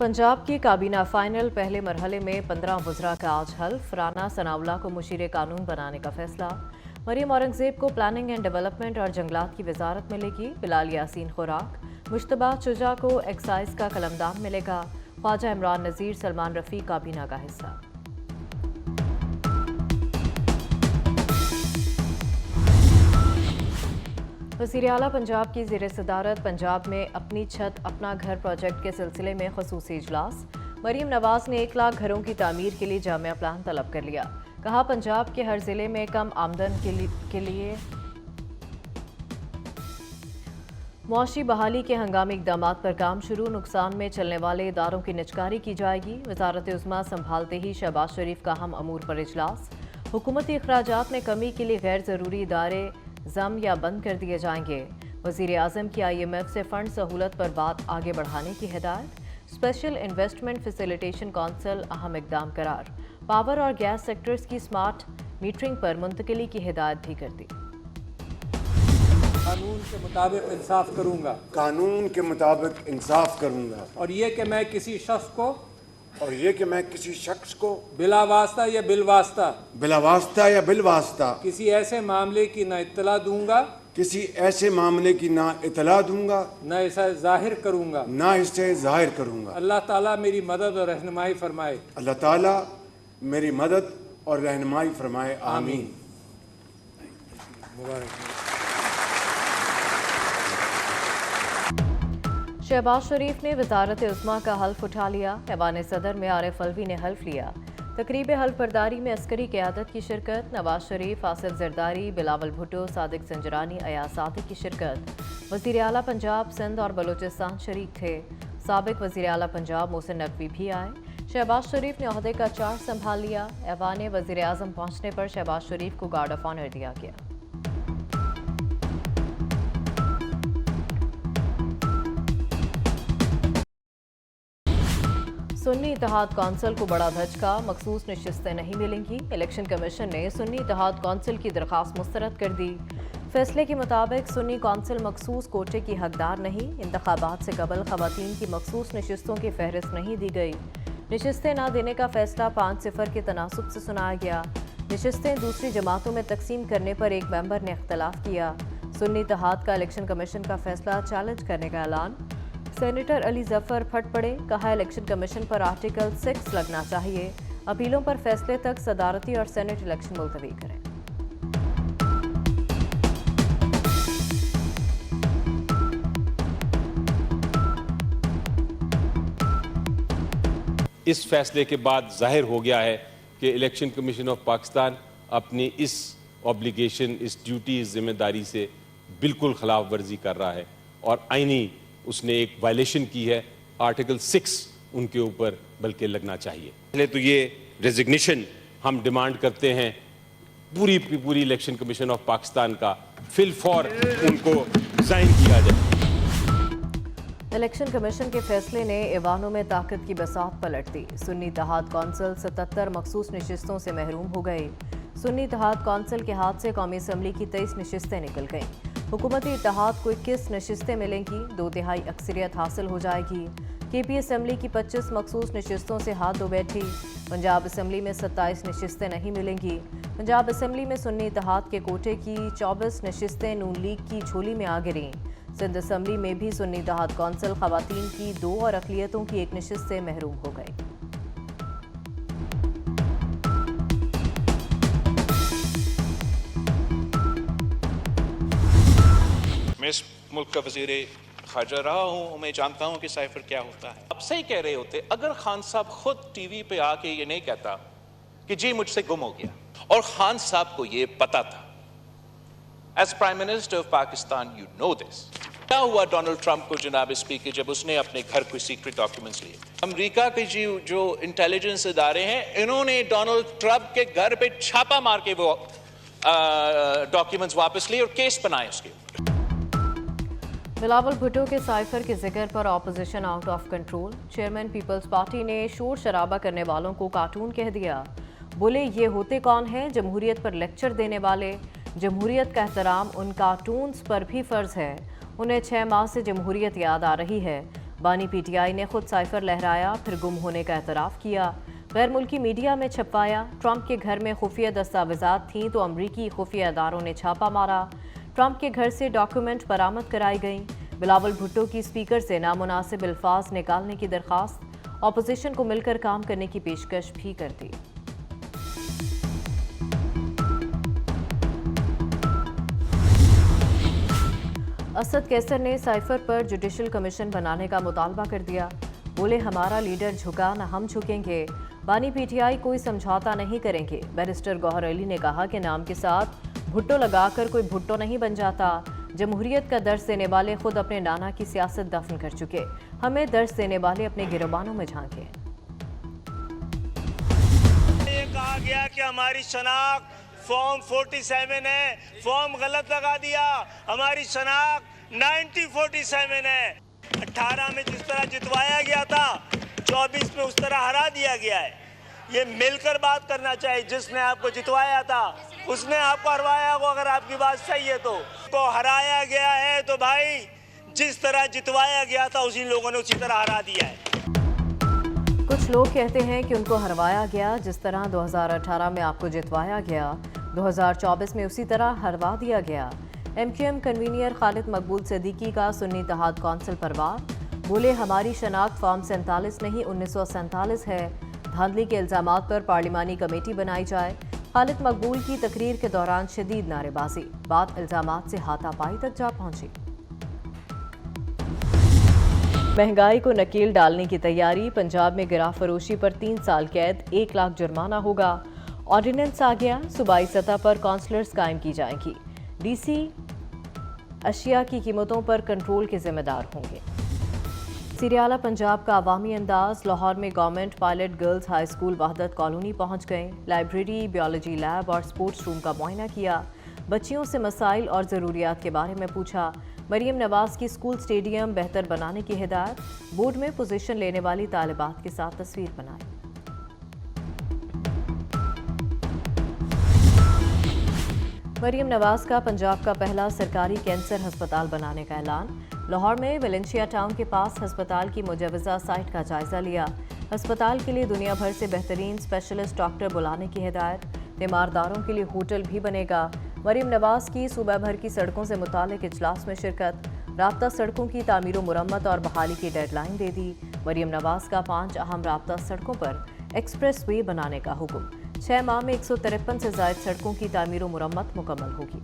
पंजाब की काबीना फाइनल पहले मरहले में 15 वज़रा का आज हल्फ। राना सनाउल्लाह को मुशीर कानून बनाने का फैसला। मरीम औरंगजेब को प्लानिंग एंड डेवलपमेंट और जंगलात की वजारत मिलेगी। बिलाल यासीन खुराक। मुश्तबा शुजा को एक्साइज का कलमदान मिलेगा। ख्वाजा इमरान नज़ीर सलमान रफ़ी काबीना का हिस्सा। वज़ीर आला पंजाब की ज़ेर सदारत पंजाब में अपनी छत अपना घर प्रोजेक्ट के सिलसिले में ख़ुसूसी इजलास। मरीम नवाज ने 1 लाख घरों की तामीर के लिए जामिया प्लान तलब कर लिया। कहा पंजाब के हर ज़िले में कम आमदन के लिए मुआशी बहाली के हंगामी इक़दाम पर काम शुरू। नुकसान में चलने वाले इदारों की निजकारी की जाएगी। वज़ारत उज़्मा संभालते ही शहबाज शरीफ का हम अमूर पर इजलास। हुकूमती अखराजात में कमी के लिए गैर ज़रूरी इदारे जम या बंद कर दिए जाएंगे। वज़ीर आज़म की IMF से फ़ंड सहूलत पर बात आगे बढ़ाने की हिदायत। स्पेशल इन्वेस्टमेंट फैसिलिटेशन कौंसिल अहम इक़दाम करार। पावर और गैस सेक्टर्स की स्मार्ट मीटरिंग पर मुंतकिली की हिदायत भी कर दी। कानून के मुताबिक इंसाफ करूँगा। कानून के मुताबिक इंसाफ करूँगा। और ये कि मैं किसी शख्स को बिला वास्ता या बिल वास्ता किसी ऐसे मामले की न इत्तला दूंगा न इसे जाहिर करूंगा। अल्लाह ताला मेरी मदद और रहनुमाई फरमाए। आमीन। शहबाज शरीफ ने वज़ारत उज़्मा का हल्फ उठा लिया। ऐवान सदर में आरिफ अलवी ने हल्फ लिया। तकरीब हल्फ बर्दारी में अस्करी क़यादत की शिरकत। नवाज शरीफ, आसिफ जरदारी, बिलावल भुट्टो, सादिक संजरानी, अयाज सादिक की शिरकत। वज़ीर आला पंजाब, सिंध और बलूचिस्तान शरीक थे। साबिक वज़ीर आला पंजाब मोहसिन नकवी भी आए। शहबाज शरीफ ने ओहदे का चार्ज संभाल लिया। ऐवान वज़ीर आज़म पहुँचने पर शहबाज शरीफ को गार्ड ऑफ ऑनर दिया गया। सुन्नी इत्तेहाद कौंसिल को बड़ा धचका। मखसूस नशिस्तें नहीं मिलेंगी। इलेक्शन कमीशन ने सुन्नी इत्तेहाद कौंसिल की दरख्वास्त मुस्तरद कर दी। फैसले के मुताबिक सुन्नी कौंसिल मखसूस कोटे की हकदार नहीं। इंतखाबात से कबल खवातीन की मखसूस नशिस्तों की फहरिस्त नहीं दी गई। नशिस्तें न देने का फैसला 5-0 के तनासुब से सुनाया गया। नशिस्तें दूसरी जमातों में तकसीम करने पर एक मेंबर ने इख्तलाफ किया। सुन्नी इत्तेहाद का इलेक्शन कमीशन का फैसला चैलेंज करने का ऐलान। सेनेटर अली जफर फट पड़े। कहा इलेक्शन कमीशन पर आर्टिकल 6 लगना चाहिए। अपीलों पर फैसले तक सदारती और सेनेट इलेक्शन मुलतवी करें। इस फैसले के बाद जाहिर हो गया है कि इलेक्शन कमीशन ऑफ पाकिस्तान अपनी इस ऑब्लिगेशन, इस ड्यूटी, इस जिम्मेदारी से बिल्कुल खिलाफ वर्जी कर रहा है और आईनी उसने एक वायलेशन की है। आर्टिकल 6 उनके ऊपर बल्कि लगना चाहिए। पहले तो ये रेजिग्नेशन हम डिमांड करते हैं पूरी इलेक्शन कमीशन ऑफ पाकिस्तान का फिल फॉर उनको रिजाइन किया जाए। इलेक्शन कमीशन के फैसले ने ऐवानों में ताकत की बसात पलट दी। सुन्नी इत्तेहाद कौंसिल 77 मखसूस नशिस्तों से महरूम हो गए। सुन्नी इत्तेहाद कौंसिल के हाथ से कौमी असम्बली की 23 नशिस्तें निकल गईं। हुकूमती इत्तेहाद को 21 नशिस्तें मिलेंगी। 2/3 अक्सरियत हासिल हो जाएगी। KP असम्बली की 25 मखसूस नशिस्तों से हाथ धो बैठी। पंजाब असम्बली में 27 नशिस्तें नहीं मिलेंगी। पंजाब असम्बली में सुन्नी इत्तेहाद के कोटे की 24 नशिस्तें नून लीग की झोली में आ गिरीं। सिंध असम्बली में भी सुन्नी इत्तेहाद कौंसिल खवातीन की 2 और अक़लियतों की 1 नशिस्त से महरूम हो गई। मैं इस मुल्क का वज़ीर ख़ारजा रहा हूँ, मैं जानता हूँ कि साइफर क्या होता है। आप सही कह रहे होते अगर खान साहब खुद टीवी पे आके ये नहीं कहता कि जी मुझसे गुम हो गया, और खान साहब को ये पता था। As prime minister of Pakistan you know this. क्या हुआ डोनाल्ड ट्रंप को जनाब स्पीकर जब उसने अपने घर कोई सीक्रेट डॉक्यूमेंट्स लिए? अमेरिका के जो इंटेलिजेंस इदारे हैं इन्होंने डोनाल्ड ट्रंप के घर पे छापा मार के वो डॉक्यूमेंट्स वापस लिए और केस बनाए उसके। बिलावल भुट्टो के साइफर के जिक्र पर opposition out of control. Chairman Peoples Party ने शोर शराबा करने वालों को कार्टून कह दिया। बोले ये होते कौन हैं? जमहूरियत पर लेक्चर देने वाले। जमहूरियत का एहतराम उन कार्टून्स पर भी फ़र्ज़ है। उन्हें 6 माह से जमहूरियत याद आ रही है। बानी पीटीआई ने खुद साइफर लहराया, फिर गुम होने का एतराफ़ किया। गैर मुल्की मीडिया में छपवाया। ट्रंप के घर में खुफिया दस्तावेजात थीं तो अमरीकी खुफिया इदारों ने छापा मारा। ट्रंप के घर से डॉक्यूमेंट बरामद कराई गईं। बिलावल भुट्टो की स्पीकर से नामुनासिब अल्फाज निकालने की दरख्वास्त। ऑपोजिशन को मिलकर काम करने की पेशकश भी कर दी। असद कैसर ने साइफर पर जुडिशल कमीशन बनाने का मुतालबा कर दिया। बोले, हमारा लीडर झुका न हम झुकेंगे। बानी पीटीआई कोई समझौता नहीं करेंगे। बैरिस्टर गौहर अली ने कहा कि नाम के साथ भुट्टो लगाकर कोई भुट्टो नहीं बन जाता। जमहूरियत का दर्स देने वाले खुद अपने नाना की सियासत दफन कर चुके, हमें दर्स देने वाले अपने गिरबानों में झांके। ये कहा गया कि हमारी शनाख्त फॉर्म 47 है, फॉर्म गलत लगा दिया। हमारी शनाख्त 1947 है। 18 में जिस तरह जितवाया गया था, 24 में उस तरह हरा दिया गया है। ये मिलकर बात करना चाहिए। जिसने आपको जितवाया था उसने आपको हरवाया हो। अगर आपकी बात सही है तो हराया गया है तो भाई जिस तरह जितवाया गया था उसी लोगों ने उसी तरह हरा दिया है। कुछ लोग कहते हैं कि उनको हरवाया गया, जिस तरह 2018 में आपको जितवाया गया, 2024 में उसी तरह हरवा दिया गया। एमक्यूएम कन्वीनियर खालिद मकबूल सिद्दीकी का सुन्नी इत्तेहाद कौंसिल पर वार। बोले, हमारी शनाख्त फॉर्म 47 नहीं 1947 है। धांधली के इल्जामात पर पार्लिमानी कमेटी बनाई जाए। खालिद मकबूल की तकरीर के दौरान शदीद नारेबाजी, बात इल्जामात से हाथापाई तक जा पहुंची। महंगाई को नकेल डालने की तैयारी। पंजाब में गिरा फरोशी पर 3 साल कैद, 1 लाख जुर्माना होगा। ऑर्डिनेंस आ गया, सूबाई सतह पर काउंसलर्स कायम की जाएंगी। डीसी अशिया की कीमतों पर कंट्रोल के जिम्मेदार होंगे। सीरियाला पंजाब का अवामी अंदाज। लाहौर में government pilot girls high school Wahdat colony पहुंच गए। लाइब्रेरी, बायोलॉजी लैब और स्पोर्ट्स रूम का मुआयना किया। बच्चियों से मसाइल और ज़रूरियात के बारे में पूछा। मरीम नवाज की स्कूल स्टेडियम बेहतर बनाने की हिदायत। बोर्ड में पोजीशन लेने वाली तालिबात के साथ तस्वीर बनाई। मरीम नवाज का पंजाब का पहला सरकारी कैंसर अस्पताल बनाने का ऐलान। लाहौर में वेलेंशिया टाउन के पास अस्पताल की मुजवजा साइट का जायजा लिया। अस्पताल के लिए दुनिया भर से बेहतरीन स्पेशलिस्ट डॉक्टर बुलाने की हिदायत। तीमारदारों के लिए होटल भी बनेगा। मरीम नवाज की सूबा भर की सड़कों से मुतालिक इजलास में शिरकत। राब्ता सड़कों की तामीर मुरम्मत और बहाली की डेडलाइन दे दी। मरीम नवाज का 5 अहम राब्ता सड़कों पर एक्सप्रेस वे बनाने का हुक्म। 6 माह में 153 से ज़ायद सड़कों की तामीर मुरम्मत मुकम्मल होगी।